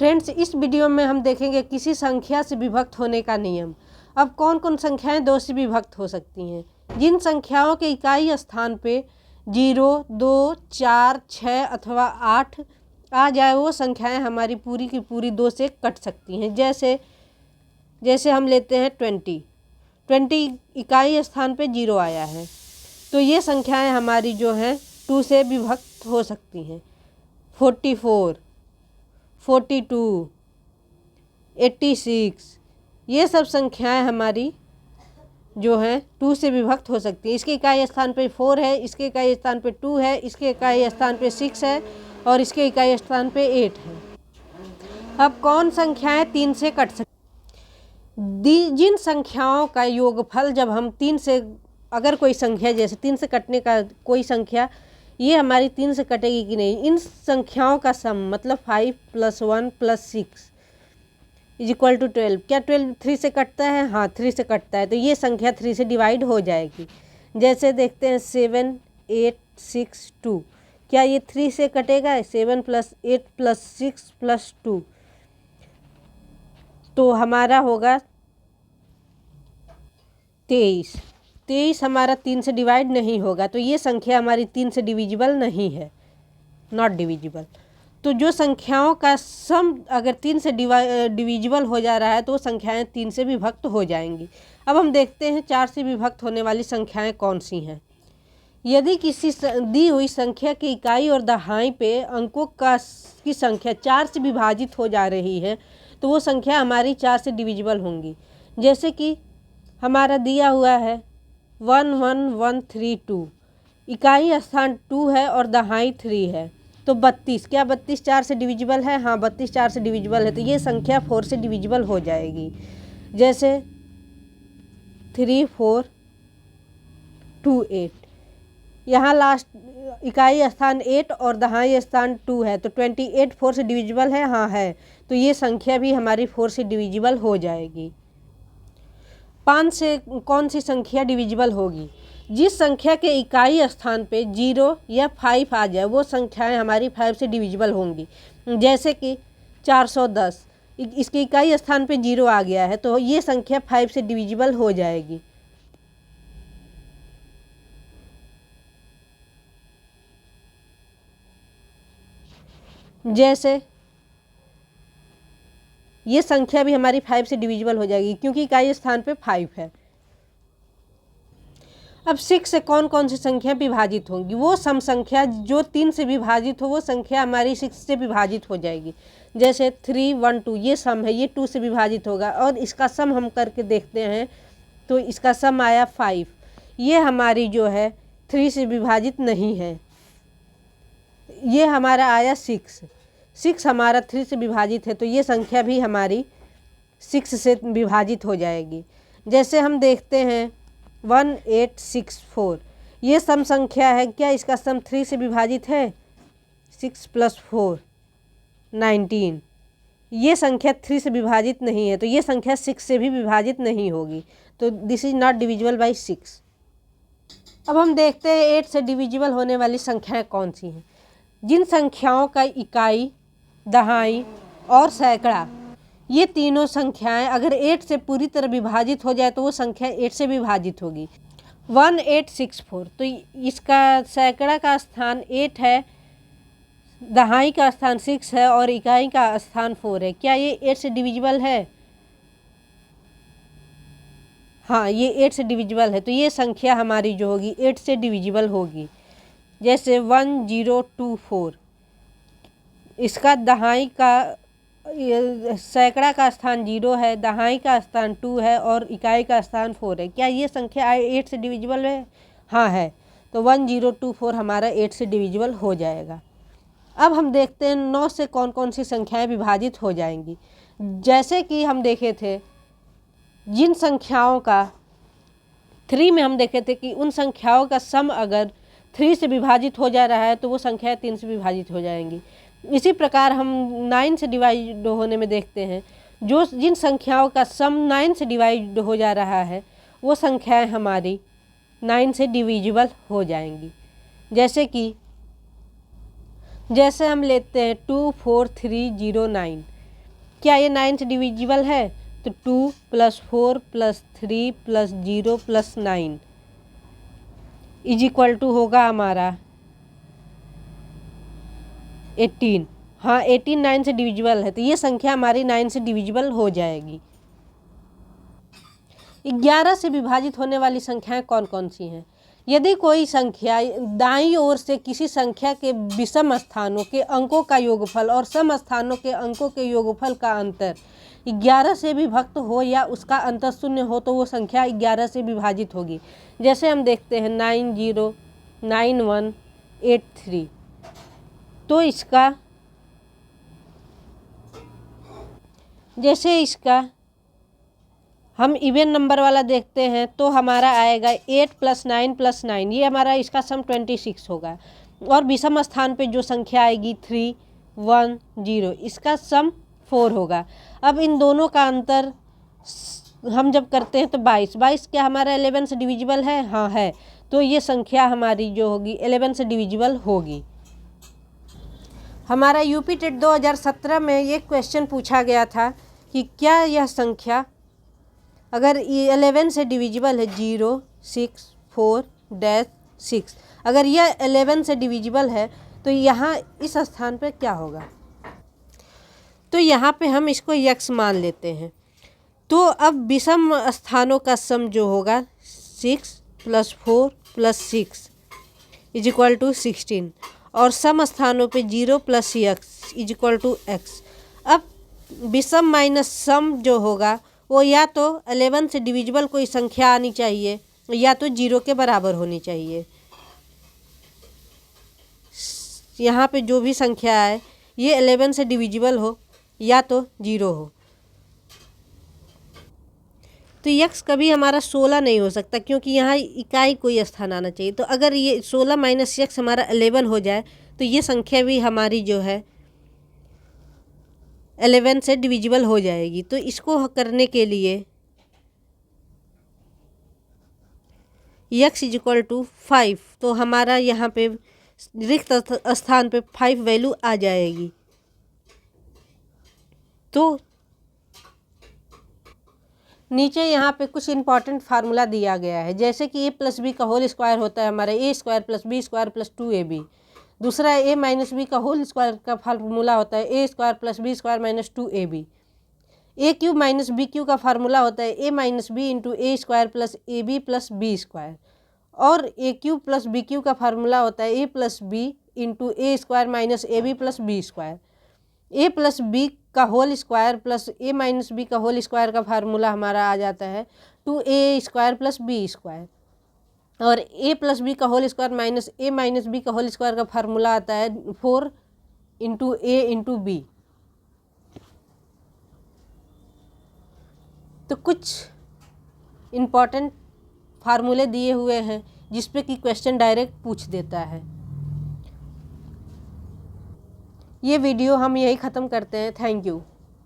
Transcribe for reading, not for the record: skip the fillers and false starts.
Friends, इस video में हम देखेंगे किसी संख्या से विभक्त होने का नियम। अब कौन कौन संख्याएं 2 से विभक्त हो सकती हैं। जिन संख्याओं के इकाई स्थान पे 0, 2, 4, 6 अथवा 8 आ जाए वो संख्याएं हमारी पूरी की पूरी 2 से कट सकती हैं। जैसे हम लेते हैं 20 इकाई स्थान पे 0 आया है, तो ये संख्याएं हमारी जो हैं 2 से विभक्त हो सकती हैं। 44, 42, 86 ये सब संख्याएं हमारी जो हैं 2 से विभक्त हो सकती हैं। इसके इकाई स्थान पे 4 है, इसके इकाई स्थान पे 2 है, इसके इकाई स्थान पे 6 है और इसके इकाई स्थान पे 8 है। अब कौन संख्याएं 3 से कट सकती? जिन संख्याओं का योगफल जब हम 3 से, अगर कोई संख्या जैसे 3 से कटने का कोई संख्या ये हमारी 3 से कटेगी कि नहीं, इन संख्याओं का सम मतलब 5 + 1 + 6 = 12। क्या 12 3 से कटता है? हाँ, 3 से कटता है, तो ये संख्या 3 से डिवाइड हो जाएगी। जैसे देखते हैं 7, 8, 6, 2, क्या ये 3 से कटेगा? 7 + 8 + 6 + 2, तो हमारा होगा 23। 23 हमारा 3 से डिवाइड नहीं होगा, तो ये संख्या हमारी 3 से डिविजिबल नहीं है, नॉट डिविजिबल। तो जो संख्याओं का सम अगर 3 से डिविजिबल हो जा रहा है तो वो संख्याएं 3 से विभक्त हो जाएंगी। अब हम देखते हैं 4 से विभक्त होने वाली संख्याएं कौन सी हैं। यदि किसी दी हुई संख्या की इकाई और दहाई पे अंकों की संख्या 4 से विभाजित हो जा रही है तो वो संख्या हमारी 4 से डिविजिबल होंगी। जैसे कि हमारा दिया हुआ है 1 1 1 3 2, इकाई स्थान 2 है और दहाई 3 है, तो 32। क्या 32 4 से डिविजिबल है? हाँ, 32 4 से डिविजिबल है, तो ये संख्या 4 से डिविजिबल हो जाएगी। जैसे 3 4 2 8, यहाँ लास्ट इकाई स्थान 8 और दहाई स्थान 2 है, तो 28 4 से डिविजिबल है? हाँ है, तो ये संख्या भी हमारी 4 से डिविजिबल हो जाएगी। 5 से कौन सी संख्या डिविजिबल होगी? जिस संख्या के इकाई स्थान पे 0 या 5 आ जाए वो संख्याएं हमारी 5 से डिविजिबल होंगी। जैसे कि 410, इसके इकाई स्थान पे 0 आ गया है, तो ये संख्या 5 से डिविजिबल हो जाएगी। जैसे ये संख्या भी हमारी 5 से डिविजिबल हो जाएगी क्योंकि इकाई स्थान पे 5 है। अब 6 से कौन कौन सी संख्या विभाजित होंगी? वो सम संख्या जो 3 से विभाजित हो वो संख्या हमारी 6 से विभाजित हो जाएगी। जैसे 3 1 2 ये सम है, ये 2 से विभाजित होगा और इसका सम हम करके देखते हैं तो इसका सम आया 5। ये हमारी जो है 3 से विभाजित नहीं है। ये हमारा आया 6 हमारा 3 से विभाजित है, तो ये संख्या भी हमारी 6 से विभाजित हो जाएगी। जैसे हम देखते हैं 1864, ये सम संख्या है, क्या इसका सम 3 से विभाजित है? 6 + 4 19, ये संख्या 3 से विभाजित नहीं है, तो ये संख्या 6 से भी विभाजित नहीं होगी, तो this is not divisible by 6। अब हम देखते हैं 8 से डिविजिबल होने वाली संख्याएं कौन सी हैं। जिन संख्याओं का इकाई, दहाई और सैकड़ा ये तीनों संख्याएं अगर 8 से पूरी तरह विभाजित हो जाए तो वो संख्या 8 से विभाजित होगी। 1864, तो इसका सैकड़ा का स्थान 8 है, दहाई का स्थान 6 है और इकाई का स्थान 4 है। क्या ये 8 से डिविजिबल है? हाँ, ये 8 से डिविजिबल है, तो ये संख्या हमारी जो होगी 8 से डिविजिबल होगी। जैसे 1024, इसका दहाई का सैकड़ा का स्थान 0 है, दहाई का स्थान 2 है और इकाई का स्थान 4 है। क्या ये संख्या 8 से डिविजिबल है? हाँ है, तो 1024 हमारा 8 से डिविजिबल हो जाएगा। अब हम देखते हैं 9 से कौन कौन सी संख्याएं विभाजित हो जाएंगी। जैसे कि हम देखे थे जिन संख्याओं का 3 में हम देखे थे कि उन संख्याओं का सम अगर 3 से विभाजित हो जा रहा है तो वो संख्याएं 3 से विभाजित हो जाएंगी। इसी प्रकार हम 9 से डिवाइड होने में देखते हैं, जिन संख्याओं का सम 9 से डिवाइड हो जा रहा है वो संख्याएं हमारी 9 से डिविजिबल हो जाएंगी। जैसे हम लेते हैं 24309, क्या ये 9 से डिविजिबल है? तो 2 + 4 + 3 + 0 + 9 इज इक्वल टू होगा हमारा 18। हाँ, 18 9 से डिविजिबल है, तो ये संख्या हमारी 9 से डिविजिबल हो जाएगी। 11 से विभाजित होने वाली संख्याएं कौन कौन सी हैं? यदि कोई संख्या दाईं ओर से किसी संख्या के विषम स्थानों के अंकों का योगफल और सम स्थानों के अंकों के योगफल का अंतर 11 से विभक्त हो या उसका अंतर 0 हो, तो वो संख्या 11 से विभाजित होगी। जैसे हम देखते हैं 909183, तो इसका जैसे इसका हम इवन नंबर वाला देखते हैं तो हमारा आएगा 8 + 9 + 9, ये हमारा इसका सम 26 होगा। और विषम स्थान पे जो संख्या आएगी 3 1 0, इसका सम 4 होगा। अब इन दोनों का अंतर हम जब करते हैं तो 22 क्या हमारा 11 से डिविजिबल है? हाँ है, तो ये संख्या हमारी जो होगी 11 से डिविजिबल होगी। हमारा यूपी टेट 2017 में ये क्वेश्चन पूछा गया था कि क्या यह संख्या अगर 11 से डिविजिबल है 0 6 4 6, अगर यह 11 से डिविजिबल है तो यहाँ इस स्थान पर क्या होगा? तो यहाँ पे हम इसको x मान लेते हैं। तो अब विषम स्थानों का सम जो होगा 6 + 4 + 6 इज इक्वल टू 16, और सम स्थानों पे 0 + x is equal to x। अब विषम माइनस सम जो होगा वो या तो 11 से डिविजिबल कोई संख्या आनी चाहिए या तो 0 के बराबर होनी चाहिए। यहाँ पे जो भी संख्या है ये 11 से डिविजिबल हो या तो 0 हो। तो x कभी हमारा 16 नहीं हो सकता, क्योंकि यहाँ इकाई कोई स्थान आना चाहिए। तो अगर ये 16 - x हमारा 11 हो जाए तो ये संख्या भी हमारी जो है 11 से डिविजिबल हो जाएगी। तो इसको करने के लिए x इज इक्वल टू 5, तो हमारा यहाँ पे रिक्त स्थान पे 5 वैल्यू आ जाएगी। तो नीचे यहाँ पे कुछ इंपॉर्टेंट फार्मूला दिया गया है, जैसे कि a + b का होल स्क्वायर होता है हमारा a² + b² + 2ab। दूसरा a - b का होल स्क्वायर का फार्मूला होता है a² + b² - 2ab। a³ - bq का फार्मूला होता है a - b × a² + ab + b²। और a³ + bq का फार्मूला होता है a + b × a² - ab + b²। a + b का whole square plus a - b का होल स्क्वायर का फार्मूला हमारा आ जाता है 2a² + b²। और a + b का whole square minus a - b का होल स्क्वायर का फार्मूला आता है 4 × a × b। तो कुछ इम्पॉर्टेंट फार्मूले दिए हुए हैं जिस पे कि क्वेश्चन डायरेक्ट पूछ देता है। ये वीडियो हम यही ख़त्म करते हैं। Thank you.